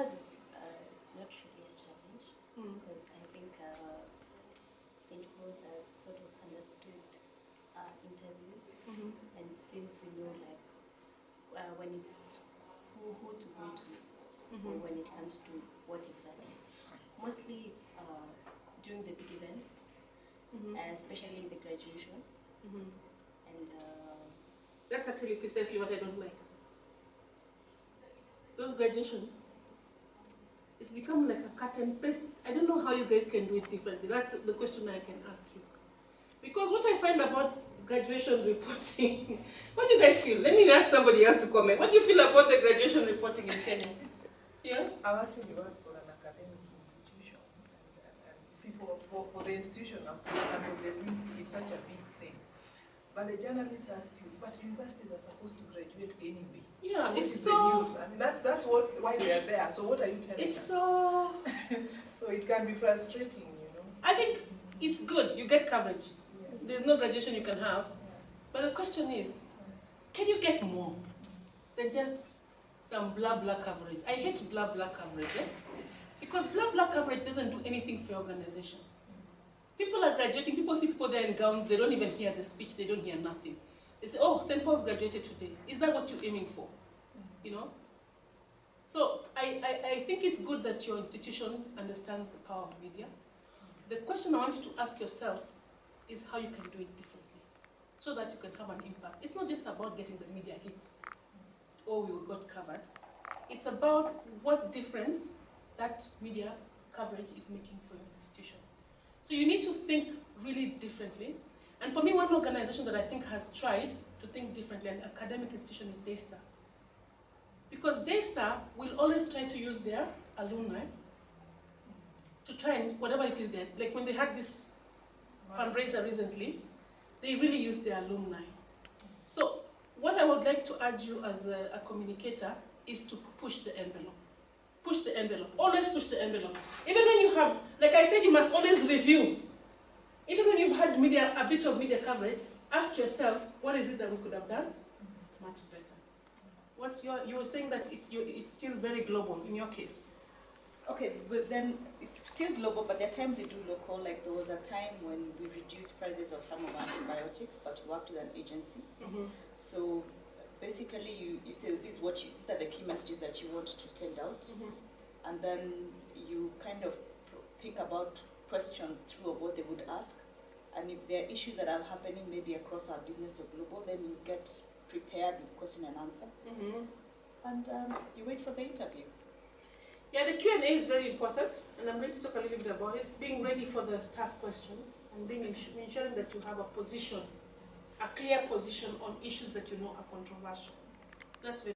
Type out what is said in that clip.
ours is not really a challenge because I think St. Paul's has sort of understood interviews, and since we know like when it's who to go to, or when it comes to what exactly, mostly it's during the big events, especially the graduation, and that's actually precisely what I don't like. Those graduations, it's become like a cut and paste. I don't know how you guys can do it differently. That's the question I can ask you. Because what I find about graduation reporting, what do you guys feel? Let me ask somebody else to comment. What do you feel about the graduation reporting in Kenya? Yeah? I've actually worked for an academic institution. And you see, for the institution and for the police, it's such a big thing. But the journalists ask you, but universities are supposed to graduate anyway. Yeah, so it's the so... news? I mean, that's why they are there. So what are you telling us? It's so... So it can be frustrating, you know. I think it's good. You get coverage. Yes. There's no graduation you can have. But the question is, can you get more than just some blah blah coverage? I hate blah blah coverage, because blah blah coverage doesn't do anything for your organization. People are graduating, people see people there in gowns, they don't even hear the speech, they don't hear nothing. They say, oh, St. Paul's graduated today. Is that what you're aiming for? You know? So I think it's good that your institution understands the power of media. The question I want you to ask yourself is how you can do it differently so that you can have an impact. It's not just about getting the media hit or we got covered. It's about what difference that media coverage is making for your institution. So you need to think really differently. And for me, one organization that I think has tried to think differently, an academic institution, is Daystar. Because Daystar will always try to use their alumni to try and, whatever it is there, like when they had this fundraiser recently, they really used their alumni. So what I would like to urge you as a communicator is to push the envelope. Push the envelope. Always push the envelope. Even when you have, like I said, you must always review. Even when you've had media, a bit of media coverage, ask yourselves, what is it that we could have done? It's much better. What's you were saying that it's still very global in your case. Okay, but then it's still global, but there are times we do local. Like there was a time when we reduced prices of some of our antibiotics, but we worked with an agency. So basically, you say these are the key messages that you want to send out, and then you kind of think about questions through of what they would ask, and if there are issues that are happening maybe across our business or global, then you get prepared with question and answer, and you wait for the interview. Yeah, the Q&A is very important, and I'm going to talk a little bit about it. Being ready for the tough questions, and ensuring that you have a position, a clear position on issues that you know are controversial. That's very